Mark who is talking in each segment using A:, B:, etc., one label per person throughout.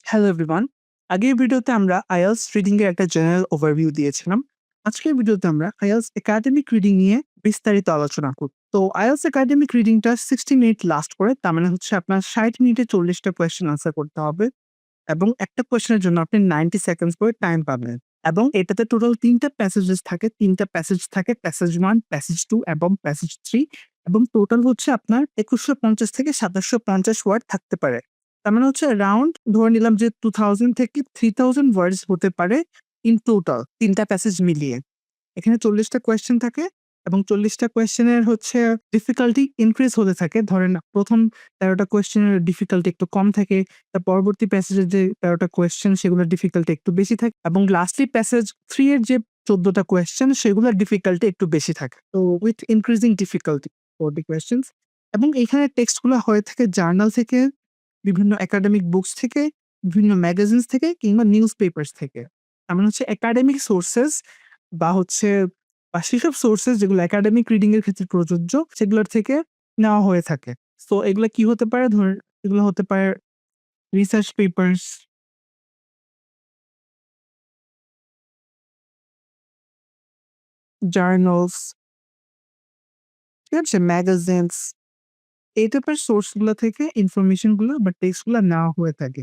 A: Hello everyone. আগের ভিডিওতে আমরা আইএলটিএস রিডিং এর একটা জেনারেল ওভারভিউ দিয়েছিলাম। আজকের ভিডিওতে আমরা আইএলটিএস একাডেমিক রিডিং নিয়ে বিস্তারিত আলোচনা করব। তো আইএলটিএস একাডেমিক রিডিংটা 60 মিনিট লাস্ট করে, তার মানে হচ্ছে আপনার 60 মিনিটে 40 টা কোয়েশ্চেন আনসার করতে হবে এবং একটা কোয়েশ্চেনের জন্য আপনি 90 সেকেন্ডস করে টাইম পাবেন। এবং এটাতে টোটাল ৩ টা প্যাসেজেস থাকে। ৩ টা প্যাসেজ থাকে, প্যাসেজ 1, প্যাসেজ 2 এবং প্যাসেজ 3 এবং টোটাল হচ্ছে আপনার ২১৫০ থেকে ২৭৫০ ওয়ার্ড থাকতে পারে। তার মানে হচ্ছে অ্যারাউন্ড ধরে নিলাম যে 2000 থেকে 3000 ওয়ার্ডস হতে পারে ইন টোটাল ৩ টা প্যাসেজ মিলিয়ে। এখানে ৪০ টা কোয়েশ্চেন থাকে এবং ৪০ টা কোয়েশ্চেনের হচ্ছে ডিফিকাল্টি ইনক্রিজ হতে থাকে। ধরেন ১ম ১৩ টা কোয়েশ্চেনের ডিফিকাল্টি একটু কম থাকে। তার পরবর্তী প্যাসেজের যে ১৩ টা কোয়েশ্চেন সেগুলোর ডিফিকাল্টি একটু বেশি থাকে এবং লাস্টলি প্যাসেজ 3 এর যে ১৪ টা কোয়েশ্চেন সেগুলোর ডিফিকাল্টি একটু বেশি থাকে। তো with increasing difficulty for the questions এবং এখানে টেক্সটগুলো হয়ে থাকে জার্নাল থেকে, বিভিন্ন একাডেমিক বুকস থেকে, বিভিন্ন ম্যাগাজিনস থেকে কিংবা নিউজ পেপারস থেকে। তার মানে হচ্ছে একাডেমিক সোর্সেস বা হচ্ছে বা সেসব সোর্সেস যেগুলো একাডেমিক রিডিং এর ক্ষেত্রে প্রযোজ্য সেগুলোর থেকে নেওয়া হয়ে থাকে। সো এগুলা কি হতে পারে? ধরেন এগুলো হতে পারে রিসার্চ পেপারস, জার্নালস, ঠিক আছে? ম্যাগাজিনস, এই টাইপের সোর্স গুলা থেকে ইনফরমেশন গুলো বা টেক্সট গুলা নেওয়া হয়ে থাকে।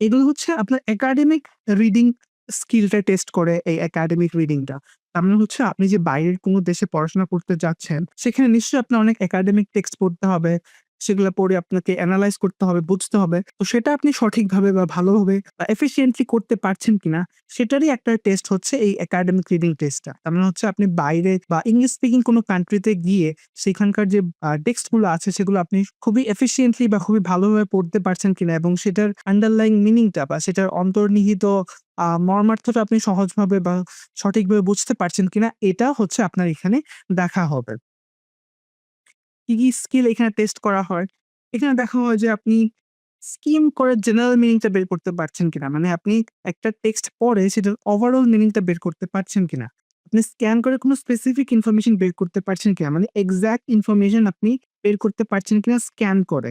A: এগুলো হচ্ছে আপনার একাডেমিক রিডিং স্কিলটা টেস্ট করে এই একাডেমিক রিডিংটা। তার মানে হচ্ছে আপনি যে বাইরের কোনো দেশে পড়াশোনা করতে যাচ্ছেন, সেখানে নিশ্চয়ই আপনার অনেক একাডেমিক টেক্সট পড়তে হবে। সেগুলা পড়ে আপনাকে এনালাইজ করতে হবে, বুঝতে হবে। তো সেটা আপনি সঠিকভাবে বা ভালোভাবে বা এফিশিয়েন্টলি করতে পারছেন কিনা, সেটারই একটা টেস্ট হচ্ছে এই একাডেমিক রিডিং টেস্টটা। তার মানে হচ্ছে আপনি বাইরে বা ইংলিশ স্পিকিং কোনো কান্ট্রিতে গিয়ে সেখানকার যে টেক্সট গুলো আছে সেগুলো আপনি খুবই এফিশিয়েন্টলি বা খুবই ভালোভাবে পড়তে পারছেন কিনা এবং সেটার আন্ডারলাইং মিনিংটা বা সেটার অন্তর্নিহিত মর্মার্থটা আপনি সহজভাবে বা সঠিকভাবে বুঝতে পারছেন কিনা, এটা হচ্ছে আপনার এখানে দেখা হবে। কি, কি স্কিল এখানে টেস্ট করা হয়? এখানে দেখা হয় যে আপনি স্কিম করে জেনারেল মিনিংটা বের করতে পারছেন কিনা। মানে আপনি একটা টেক্সট পড়ে সেটার ওভারঅল মিনিংটা বের করতে পারছেন কিনা। আপনি স্ক্যান করে কোনো স্পেসিফিক ইনফরমেশন বের করতে পারছেন কিনা। মানে এক্সাক্ট ইনফরমেশন আপনি বের করতে পারছেন কিনা স্ক্যান করে।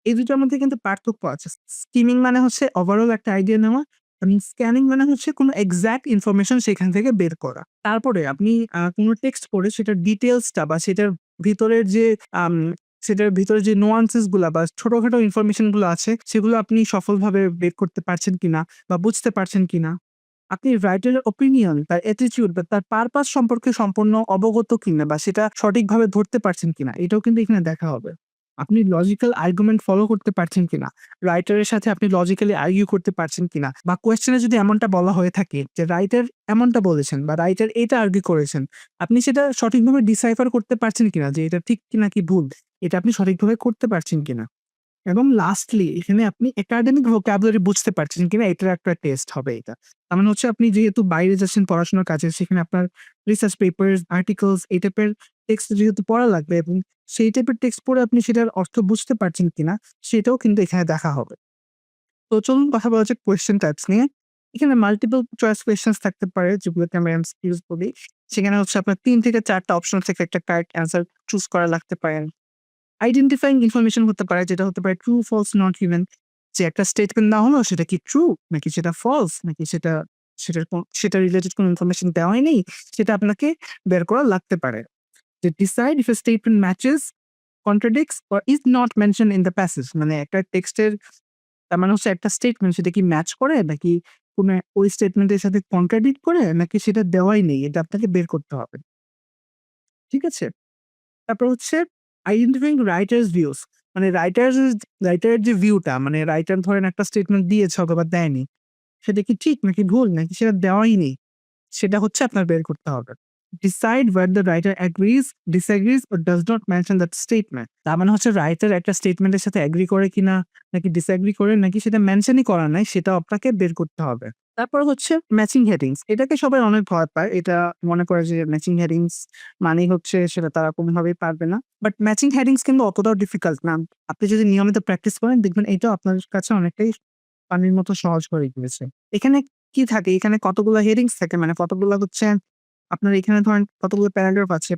A: এই দুটোর মধ্যে কিন্তু পার্থক্য আছে। স্কিমিং মানে হচ্ছে ওভারঅল একটা আইডিয়া নেওয়া এবং স্ক্যানিং মানে হচ্ছে কোনো এক্সাক্ট ইনফরমেশন সেখান থেকে বের করা। তারপরে আপনি কোনো টেক্সট পড়ে সেটার ডিটেইলসটা বা সেটার ভিতরের যে আম সেটার ভিতরে যে nuances গুলা বা ছোটখাটো ইনফরমেশন গুলো আছে সেগুলো আপনি সফলভাবে বের করতে পারছেন কিনা বা বুঝতে পারছেন কিনা। আপনি রাইটারের ওপিনিয়ন, তার অ্যাটিটিউড বা তার পারপাস সম্পর্কে সম্পূর্ণ অবগত কিনা বা সেটা সঠিকভাবে ধরতে পারছেন কিনা, এটাও কিন্তু এখানে দেখা হবে। আপনি লজিক্যাল আর্গুমেন্ট ফলো করতে পারছেন কিনা, রাইটারের সাথে আপনি লজিক্যালি আর্গুই করতে পারছেন কিনা বা কোয়েশ্চেনে যদি এমনটা বলা হয়ে থাকে যে রাইটার এমনটা বলেছেন বা রাইটার এটা আর্গুই করেছেন, আপনি সেটা সঠিকভাবে ডিসাইফার করতে পারছেন কিনা যে এটা ঠিক কিনা কি ভুল, এটা আপনি সঠিকভাবে করতে পারছেন কিনা। এবং লাস্টলি এখানে আপনি একাডেমিক ভোকাবুলারি বুঝতে পারছেন কিনা এটার একটা টেস্ট হবে এটা। তার মানে হচ্ছে আপনি যেহেতু বাইরে যাচ্ছেন পড়াশোনার কাজে সেখানে আপনার রিসার্চ পেপারস, আর্টিকেলস এই টাইপের টেক্সট যেহেতু পড়া লাগবে এবং সেই টাইপের টেক্সট পড়ে আপনি সেটার অর্থ বুঝতে পারছেন কিনা সেটাও কিন্তু এখানে দেখা হবে। তো চলুন কথা বলা যাক কোয়েশ্চেন টাইপস নিয়ে। এখানে মাল্টিপল চয়েস কোয়েশ্চেনস থাকতে পারে যেগুলোকে আমরা এমসিকিউস বলি। সেখানে হচ্ছে আপনার ৩ থেকে ৪ টা অপশন থেকে একটা কারেক্ট অ্যান্সার চুজ করা লাগতে পারে। আইডেন্টিফাইং ইনফরমেশন হতে পারে যেটা হতে পারে ট্রু, ফলস, নট গিভেন। যে একটা স্টেটমেন্ট না হলো সেটা কি ট্রু নাকি সেটা ফলস নাকি সেটা রিলেটেড কোনো ইনফরমেশন দেওয়াই নেই, সেটা আপনাকে বের করা লাগতে পারে। যে decide if a statement matches, contradicts or is not mentioned in the passage মানে একটা টেক্সটের তার মানে হচ্ছে একটা স্টেটমেন্ট সেটা কি ম্যাচ করে নাকি কোনো ওই স্টেটমেন্টের সাথে কন্ট্রাডিক্ট করে নাকি সেটা দেওয়াই নেই, এটা আপনাকে বের করতে হবে। ঠিক আছে? তারপর হচ্ছে আইডেন্টিফাইং রাইটার্স ভিউস মানে রাইটারের যে ভিউটা মানে রাইটার ধরেন একটা স্টেটমেন্ট দিয়েছে অথবা দেয়নি। সেটা কি ঠিক নাকি ভুল নাকি সেটা দেওয়াই নেই। সেটা হচ্ছে আপনার বের করতে হবে। Decide whether the writer agrees, disagrees or does not mention that statement তার মানে হচ্ছে রাইটার একটা স্টেটমেন্টের সাথে এগ্রি করে কিনা নাকি ডিসএগ্রি করে নাকি সেটা মেনশনই করা নাই সেটাও আপনাকে বের করতে হবে। তারপর হচ্ছে ম্যাচিং হেডিংস। এটাকে সবাই অনেক ভয় পায়। এটা মনে করে যে ম্যাচিং হেডিংস মানেই হচ্ছে সেটা তারা কোনোভাবেই পারবে না। বাট ম্যাচিং হেডিংস কিন্তু অতটাও ডিফিকাল্ট না। আপনি যদি নিয়মিত প্র্যাকটিস করেন দেখবেন এটাও আপনার কাছে অনেকটাই পানির মতো সহজ হয়ে গিয়েছে। এখানে কি থাকে? এখানে কতগুলা হেডিংস থাকে মানে কতগুলা হচ্ছে আপনার এখানে ধরেন কতগুলো প্যারাগ্রাফ আছে।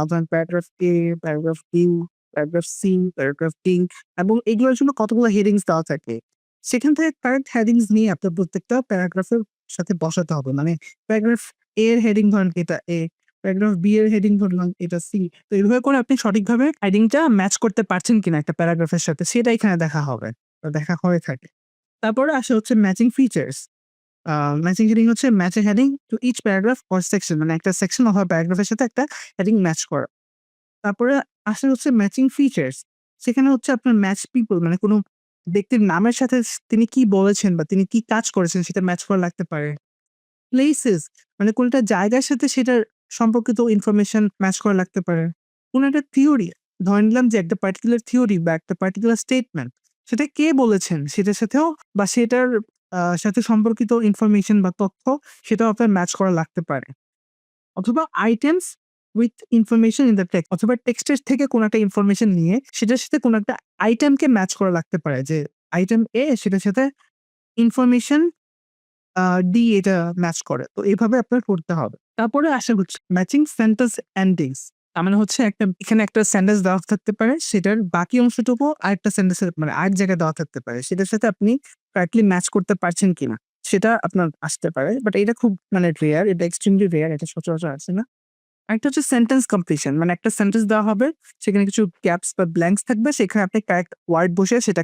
A: ধরেন paragraph A, paragraph B, paragraph C, paragraph D এবং এগুলোর জন্য কতগুলো হেডিংস দেওয়া থাকে। সেখান থেকে কারেক্ট হেডিংস নিয়ে আপনার প্রত্যেকটা প্যারাগ্রাফের সাথে বসাতে হবে। মানে প্যারাগ্রাফ এ এর হেডিং ধরেন এটা এ, প্যারাগ্রাফ বি এর হেডিং ধরলাম এটা সি। তো এভাবে করে আপনি সঠিকভাবে হেডিংটা ম্যাচ করতে পারছেন কিনা একটা প্যারাগ্রাফের সাথে সেটা এখানে দেখা হবে বা দেখা হয়ে থাকে। তারপরে আসে হচ্ছে ম্যাচিং ফিচার্স। ম্যাচিং হেডিং হচ্ছে match a heading to each paragraph or section, মানে একটা সেকশন অথবা প্যারাগ্রাফের সাথে একটা হেডিং ম্যাচ করা। তারপরে আসে হচ্ছে ম্যাচিং ফিচার্স। সেখানে হচ্ছে আপনার ম্যাচ পিপল, মানে কোনো ব্যক্তির নামের সাথে তিনি কি বলেছেন বা তিনি কি কাজ করেছেন সেটা ম্যাচ করা লাগতে পারে। প্লেসেস, মানে কোনটা জায়গার সাথে সেটার সম্পর্কিত ইনফরমেশন ম্যাচ করা লাগতে পারে। কোন একটা থিওরি, ধরে নিলাম যে একটা পার্টিকুলার থিওরি বা একটা পার্টিকুলার স্টেটমেন্ট, সেটা কে বলেছেন সেটার সাথেও বা সেটার সাথে সম্পর্কিত ইনফরমেশন বা তথ্য সেটাও আপনার ম্যাচ করা লাগতে পারে। অথবা items with information in the text, অথবা টেক্সটের থেকে কোনো একটা ইনফরমেশন নিয়ে সেটার সাথে কোনো একটা আইটেমকে ম্যাচ করা লাগতে পারে, যে আইটেম এ সেটার সাথে ইনফরমেশন ডি এটা ম্যাচ করে। তো এভাবে আপনার করতে হবে। তারপরে আসা হচ্ছে ম্যাচিং সেন্টেন্স এন্ডিংস। তার মানে হচ্ছে এখানে একটা সেন্টেন্স দেওয়া থাকতে পারে, সেটার বাকি অংশটুকু আরেকটা সেন্টেন্সের মানে আরেক জায়গায় দেওয়া থাকতে পারে। সেটার সাথে আপনি কারেক্টলি ম্যাচ করতে পারছেন কিনা সেটা আপনার আসতে পারে। বাট এটা খুব মানে রেয়ার, এটা এক্সট্রিমলি রেয়ার, এটা সচরাচর আসে না। আরেকটা হচ্ছে সেন্টেন্স কমপ্লিশন, মানে একটা সেন্টেন্স দেওয়া হবে, সেখানে কিছু গ্যাপস বা ব্ল্যাঙ্কস থাকবে, সেখানে আপনি কারেক্ট ওয়ার্ড বসে সেটা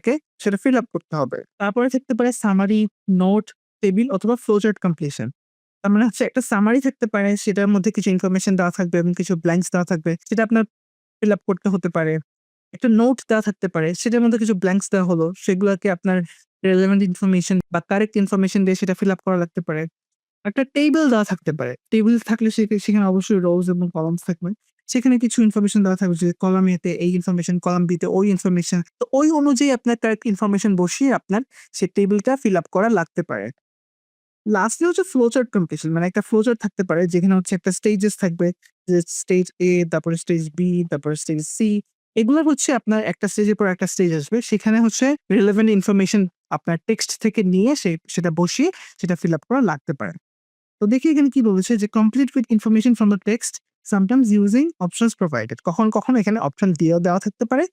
A: ফিল আপ করতে হবে। তারপরে থাকতে পারে সামারি, নোট, টেবিল অথবা ফ্লোচার্ট কমপ্লিশন। তার মানে হচ্ছে একটা সামারি থাকতে পারে, সেটার মধ্যে কিছু ইনফরমেশন দেওয়া থাকবে এবং কিছু ব্ল্যাঙ্কস দেওয়া থাকবে, সেটা আপনার ফিল আপ করতে হতে পারে। একটা নোট দেওয়া থাকতে পারে, সেটার মধ্যে কিছু ব্ল্যাঙ্কস দেওয়া হলো, সেগুলোকে আপনার রেলেভেন্ট ইনফরমেশন বা কারেক্ট ইনফরমেশন দিয়ে সেটা ফিল আপ করা লাগতে পারে। একটা টেবিল দেওয়া থাকতে পারে। টেবিল থাকলে সেখানে অবশ্যই রোজ এবং কলামস থাকবে। সেখানে কিছু ইনফরমেশন দেওয়া থাকবে যে কলাম এ তে এই ইনফরমেশন, কলাম বি তে ওই ইনফরমেশন। তো ওই অনুযায়ী আপনার কারেক্ট ইনফরমেশন বসিয়ে আপনার সেই টেবিলটা ফিল আপ করা লাগতে পারে। লাস্টলি হচ্ছে ফ্লোচার্ট কমপ্লিশন, মানে একটা ফ্লোচার্ট থাকতে পারে যেখানে হচ্ছে একটা স্টেজেস থাকবে, যে স্টেজ এ, তারপরে স্টেজ বি, তারপরে স্টেজ সি। এগুলো হচ্ছে আপনার একটা স্টেজের পর একটা স্টেজ আসবে। সেখানে হচ্ছে রিলেভেন্ট ইনফরমেশন আপনার টেক্সট থেকে নিয়ে সেটা বসিয়ে সেটা ফিল আপ করা লাগতে পারে। তো দেখি এখানে কি বলেছে যে complete with information from the text sometimes using options provided. কখনো এখানে অপশন দিয়েও দেওয়া থাকতে পারে,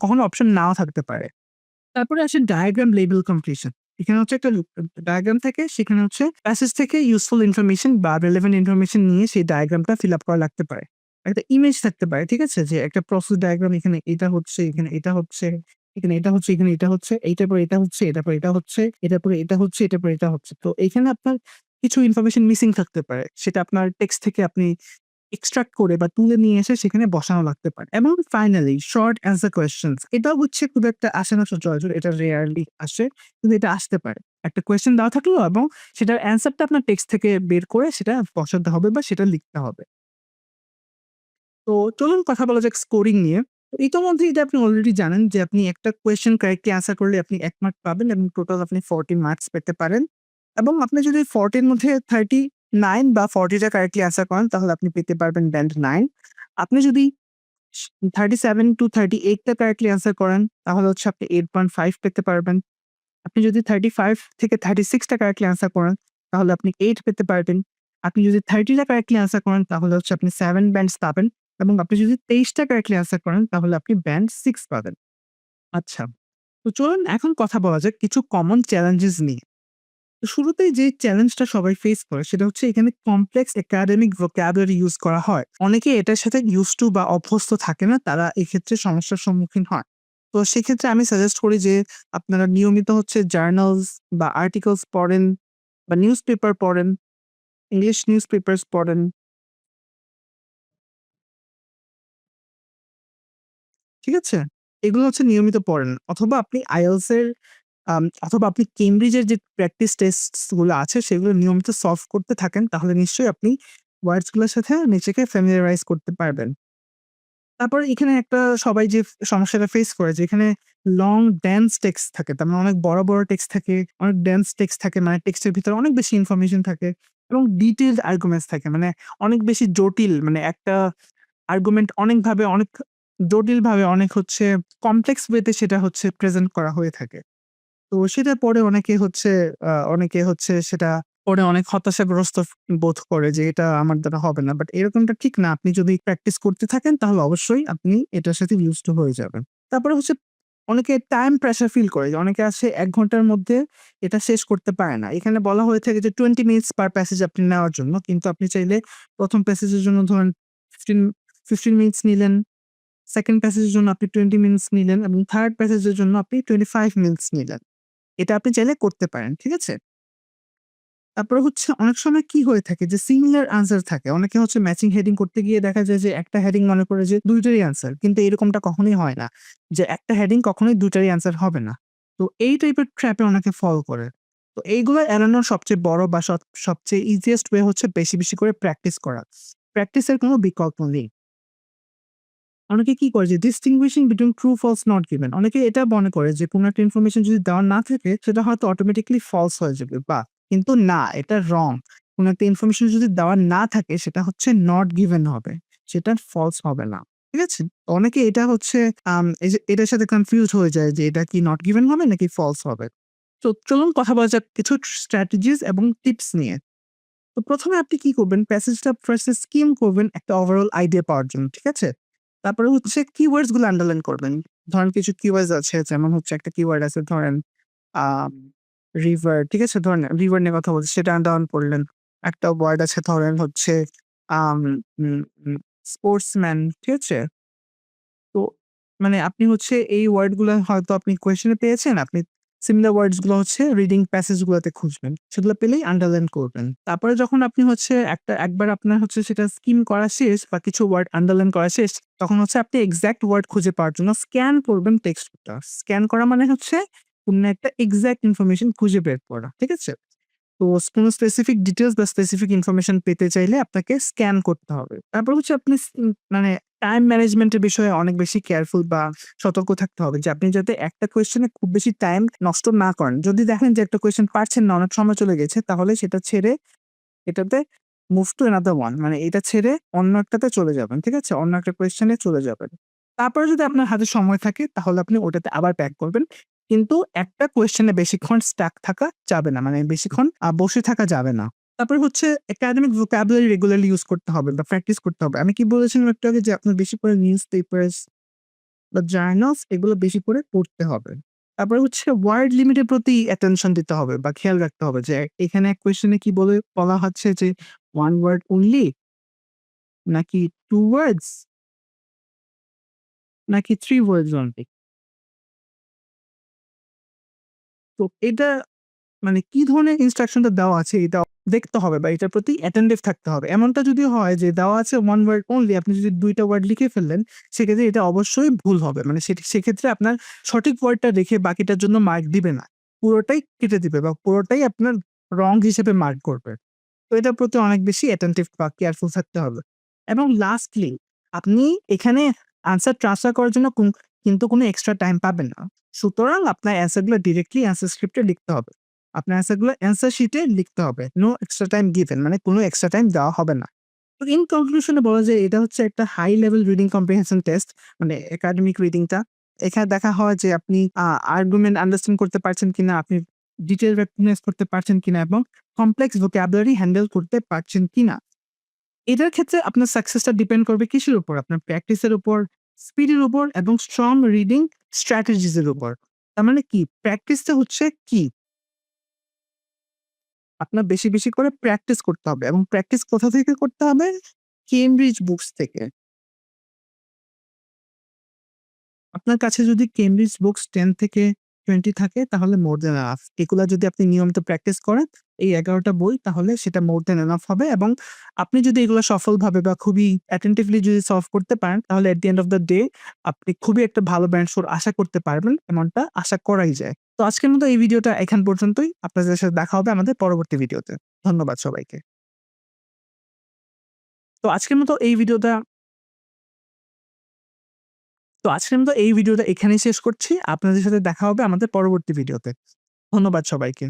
A: কখনো অপশন নাও থাকতে পারে। তারপরে আসে ডায়াগ্রাম লেবেল কমপ্লিশন। এখানে হচ্ছে একটা ডায়াগ্রাম থাকে, সেখানে হচ্ছে প্যাসেজ থেকে ইউজফুল ইনফরমেশন বা রিলেভেন্ট ইনফরমেশন নিয়ে সেই ডায়াগ্রামটা ফিল আপ করা লাগতে পারে। একটা ইমেজ থাকতে পারে, ঠিক আছে? যে একটা প্রসেস ডায়াগ্রাম, এখানে এটা হচ্ছে, এখানে এটা হচ্ছে, এখানে এটা হচ্ছে, এখানে এটা হচ্ছে, এইটার পরে এটা হচ্ছে, এটার পরে এটা হচ্ছে, এটার পরে এটা হচ্ছে, এটার পরে এটা হচ্ছে। তো এখানে আপনার কিছু ইনফরমেশন মিসিং থাকতে পারে। সেটা আপনার টেক্সট থেকে আপনি এক্সট্রাক্ট করে বা তুলে নিয়ে এসে সেখানে বসানো লাগতে পারে। এবং ফাইনালি শর্ট অ্যান্সার কোয়েশ্চেনস। এটাও হচ্ছে খুব একটা আসে না সচরাচর, এটা রেয়ারলি আসে, কিন্তু এটা আসতে পারে। একটা কোয়েশ্চেন দেওয়া থাকলো এবং সেটার অ্যান্সারটা আপনার টেক্সট থেকে বের করে সেটা বসাতে হবে বা সেটা লিখতে হবে। তো চলুন কথা বলা যাক স্কোরিং নিয়ে। তো ইতোমধ্যে এটা আপনি অলরেডি জানেন যে আপনি একটা কোয়েশ্চেন কারেক্টলি আনসার করলে আপনি ১ মার্ক পাবেন এবং টোটাল আপনি 14 মার্কস পেতে পারেন। এবং আপনি যদি 40 এর মধ্যে 39 বা 40 টা কারেক্টলি আনসার করেন তাহলে আপনি পেতে পারবেন ব্যান্ড 9। আপনি যদি 37 to 38 টা কারেক্টলি আনসার করেন তাহলে হচ্ছে আপনি 8.5 পেতে পারবেন। আপনি যদি 35 থেকে 36 টা কারেক্টলি আনসার করেন তাহলে আপনি 8 পেতে পারবেন। আপনি যদি 30 টা কারেক্টলি আনসার করেন তাহলে হচ্ছে আপনি 7 ব্যান্ডস পাবেন এবং আপনি যদি 23 টা কারেক্টলি আনসার করেন তাহলে আপনি ব্যান্ড 6 পাবেন। আচ্ছা। তো চলুন এখন কথা বলা যাক কিছু কমন চ্যালেঞ্জেস নিয়ে। তো শুরুতেই যে চ্যালেঞ্জটা সবাই ফেস করে সেটা হচ্ছে এখানে কমপ্লেক্স একাডেমিক ভোকাবুলারি ইউজ করা হয়। অনেকে এটার সাথে ইউজড টু বা অভ্যস্ত থাকে না, তারা এক্ষেত্রে সমস্যার সম্মুখীন হয়। তো সেক্ষেত্রে আমি সাজেস্ট করি যে আপনারা নিয়মিত হচ্ছে জার্নালস বা আর্টিকেলস পড়েন বা নিউজ পেপার পড়েন, ইংলিশ নিউজ পেপারস পড়েন। ঠিক আছে? এগুলো হচ্ছে নিয়মিত পড়েন। অথবা আপনি IELTS এর অথবা আপনি কেমব্রিজের যে প্র্যাকটিস টেস্টস গুলো আছে সেগুলো নিয়মিত সলভ করতে থাকেন, তাহলে নিশ্চয়ই আপনি ওয়ার্ডস গুলোর সাথে নিজেকে ফ্যামিলিয়ারাইজ করতে পারবেন। তারপরে এখানে একটা সবাই যে সমস্যাটা ফেস করে যে এখানে লং ডেন্স টেক্সট থাকে। তার মানে অনেক বড় টেক্সট থাকে, অনেক ডেন্স টেক্সট থাকে, মানে টেক্সটের ভিতরে অনেক বেশি ইনফরমেশন থাকে এবং ডিটেইলড আর্গুমেন্টস থাকে। মানে অনেক বেশি জটিল, মানে একটা আর্গুমেন্ট অনেক জটিলভাবে অনেক হচ্ছে কমপ্লেক্স ওয়েতে সেটা হচ্ছে প্রেজেন্ট করা হয়ে থাকে। তো সেটা পড়ে অনেকে হচ্ছে সেটা পড়ে অনেক হতাশাগ্রস্ত বোধ করে যে এটা আমার দ্বারা হবে না। বাট এরকমটা ঠিক না। আপনি যদি প্র্যাকটিস করতে থাকেন তাহলে অবশ্যই আপনি এটার সাথে used to হয়ে যাবেন। তারপরে হচ্ছে অনেকে টাইম প্রেশার ফিল করে। অনেকে আছে ১ ঘন্টার মধ্যে এটা শেষ করতে পারে না। এখানে বলা হয়ে থাকে যে 20 মিনিটস পার প্যাসেজ আপনি নেওয়ার জন্য। কিন্তু আপনি চাইলে ১ম প্যাসেজের জন্য ধরেন 15 15 মিনিটস নিলেন, 2nd প্যাসেজের জন্য আপনি 20 মিনিটস নিলেন এবং 3rd প্যাসেজের জন্য আপনি 25 মিনিটস নিলেন। এটা আপনি চাইলে করতে পারেন। ঠিক আছে? তারপরে হচ্ছে অনেক সময় কি হয়ে থাকে যে সিমিলার আনসার থাকে। অনেকে হচ্ছে ম্যাচিং হেডিং করতে গিয়ে দেখা যায় যে একটা হেডিং মনে করে যে ২ টারই আনসার। কিন্তু এরকমটা কখনোই হয় না। যে একটা হেডিং কখনোই ২ টারই আনসার হবে না। তো এই টাইপের ট্র্যাপে অনেকে ফল করে। তো এইগুলো এড়ানোর সবচেয়ে বড় বা সবচেয়ে ইজিয়েস্ট ওয়ে হচ্ছে বেশি, বেশি করে প্র্যাকটিস করা। প্র্যাকটিসের কোনো বিকল্প নেই। অনেকে কি করে যে distinguishing between true, false, not given অনেকে এটা মনে করে যে কোনো একটা ইনফরমেশন যদি দেওয়া না থাকে সেটা হয়তো অটোমেটিক্যালি ফলস হয়ে যাবে বা কিন্তু না এটা রং। কোনো একটা ইনফরমেশন যদি দেওয়া না থাকে সেটা হচ্ছে নট গিভেন হবে। সেটা ফলস হবে না। ঠিক আছে? অনেকে এটা হচ্ছে এই যে এটার সাথে কনফিউজড হয়ে যায় যে এটা কি নট গিভেন হবে নাকি ফলস হবে। তো চলুন কথা বলা যাক কিছু স্ট্র্যাটেজিস এবং টিপস নিয়ে। তো ১ম এ আপনি কি করবেন? প্যাসেজটা ফার্স্ট এ স্কিম করবেন একটা ওভারঅল আইডিয়া পাওয়ার জন্য। ঠিক আছে? তারপরে হচ্ছে কিওয়ার্ডস গুলো আন্ডারলাইন করবেন। ধরেন কিছু কিওয়ার্ডস আছে যেমন হচ্ছে একটা কিওয়ার্ড আছে ধরেন আম রিভার, ঠিক আছে? ধরেন রিভার নিয়ে কথা বলছি সেটা আন্ডারলাইন করলেন। একটা ওয়ার্ড আছে ধরেন হচ্ছে আম উম উম স্পোর্টসম্যান, ঠিক আছে? তো মানে আপনি হচ্ছে এই ওয়ার্ড গুলা হয়তো আপনি কোয়েশ্চেন এ পেয়েছেন। আপনি সিমিলার ওয়ার্ডস গুলো হচ্ছে রিডিং প্যাসেজ গুলাতে খুঁজবেন। সেগুলো পেলেই আন্ডারলাইন করবেন। তারপরে যখন আপনি হচ্ছে একবার আপনার হচ্ছে সেটা স্কিম করা শেষ বা কিছু ওয়ার্ড আন্ডারলাইন করা শেষ, তখন হচ্ছে আপনি এক্সাক্ট ওয়ার্ড খুঁজে পাওয়ার জন্য স্ক্যান করবেন টেক্সটটা। স্ক্যান করা মানে হচ্ছে কোন একটা এক্সাক্ট ইনফরমেশন খুঁজে বের করা। ঠিক আছে? তো কোন স্পেসিফিক ডিটেইলস বা স্পেসিফিক ইনফরমেশন পেতে চাইলে আপনাকে স্ক্যান করতে হবে। তারপর হচ্ছে আপনি মানে টাইম ম্যানেজমেন্ট এর বিষয়ে অনেক বেশি কেয়ারফুল বা সতর্ক থাকতে হবে যে আপনি যাতে একটা কোয়েশ্চেন এ খুব বেশি টাইম নষ্ট না করেন। যদি দেখেন যে একটা কোয়েশ্চেন পারছেন না, অনেক সময় চলে গেছে, তাহলে সেটা ছেড়ে এটাতে মুভ টু অ্যানাদার ওয়ান মানে এটা ছেড়ে অন্য একটাতে চলে যাবেন। ঠিক আছে? অন্য একটা কোয়েশ্চেন এ চলে যাবেন। তারপরে যদি আপনার হাতে সময় থাকে তাহলে আপনি ওটাতে আবার ব্যাক করবেন। কিন্তু একটা কোয়েশ্চেন এ বেশিক্ষণ স্টাক থাকা যাবে না। মানে বেশিক্ষণ বসে থাকা যাবে না। তারপরে হচ্ছে একাডেমিক ভোকাবুলারি রেগুলারলি ইউজ করতে হবে বা প্র্যাকটিস করতে হবে। আমি কি বলেছিলাম একটু আগে যে আপনার বেশি করে নিউজ পেপারস বা জার্নালস এগুলো বেশি করে পড়তে হবে। তারপরে হচ্ছে ওয়ার্ড লিমিটের প্রতি অ্যাটেনশন দিতে হবে বা খেয়াল রাখতে হবে যে এখানে এক কোয়েশ্চেনে কি বলা হচ্ছে যে 1 ওয়ার্ড অনলি নাকি 2 ওয়ার্ডস নাকি 3 ওয়ার্ডস অনলি। তো এটা মানে কি ধরনের ইনস্ট্রাকশনটা দেওয়া আছে এটা দেখতে হবে বা এটার প্রতি অ্যাটেনটিভ থাকতে হবে। এমনটা যদি হয় যে দেওয়া আছে 1 ওয়ার্ড অনলি আপনি যদি ২ টা ওয়ার্ড লিখে ফেললেন, সেক্ষেত্রে এটা অবশ্যই ভুল হবে। মানে সেক্ষেত্রে আপনার সঠিক ওয়ার্ডটা রেখে বাকিটার জন্য মার্ক দিবে না। পুরোটাই কেটে দিবে বা পুরোটাই আপনার রং হিসেবে মার্ক করবে। তো এটার প্রতি অনেক বেশি অ্যাটেনটিভ বা কেয়ারফুল থাকতে হবে। এবং লাস্টলি আপনি এখানে আনসার ট্রান্সফার করার জন্য কিন্তু কোনো এক্সট্রা টাইম পাবেন না। সুতরাং আপনার অ্যান্সার গুলো ডিরেক্টলি অ্যান্সার স্ক্রিপ্টে লিখতে হবে। আপনার অ্যান্সার গুলো অ্যান্সার শিটে লিখতে হবে। নো এক্সট্রা টাইম গিভেন মানে কোনো এক্সট্রা টাইম দেওয়া হবে না। তো ইন কনক্লুশন এ বলা যায় এটা হচ্ছে একটা high level reading comprehension test মানে একাডেমিক রিডিংটা। এখানে দেখা হয় যে আপনি আর্গুমেন্ট আন্ডারস্ট্যান্ড করতে পারছেন কিনা, আপনি ডিটেইল রেকগনাইজ করতে পারছেন কিনা এবং কমপ্লেক্স ভোকাবুলারি হ্যান্ডেল করতে পারছেন কিনা। এটার ক্ষেত্রে আপনার সাকসেসটা ডিপেন্ড করবে কিসের উপর? আপনার প্র্যাকটিসের উপর, স্পিডের উপর এবং স্ট্রং রিডিং স্ট্র্যাটেজিস এর উপর। তার মানে কি? প্র্যাকটিসটা হচ্ছে কি? আপনার বেশি, বেশি করে প্র্যাকটিস করতে হবে এবং প্র্যাকটিস কোথা থেকে করতে হবে? কেমব্রিজ বুকস থেকে। আপনার কাছে যদি কেমব্রিজ বুকস 10 থেকে 20 থাকে তাহলে মোর দ্যান এনাফ। এগুলা যদি আপনি নিয়মিত প্র্যাকটিস করেন, এই ১১ টা বই তাহলে সেটা মোর দ্যান এনাফ হবে এবং আপনি যদি এগুলো সফলভাবে বা খুবই attentively যদি সলভ করতে পারেন তাহলে at the end of the day আপনি খুবই একটা ভালো ব্যান্ড স্কোর আশা করতে পারবেন। এমনটা আশা করাই যায়। তো আজকের মতো এই ভিডিওটা এখান পর্যন্তই। আপনাদের সাথে দেখা হবে আমাদের পরবর্তী ভিডিওতে। ধন্যবাদ সবাইকে। তো আজকের মতো এই ভিডিওটা এখানেই শেষ করছি। আপনাদের সাথে দেখা হবে আমাদের পরবর্তী ভিডিওতে। ধন্যবাদ সবাইকে।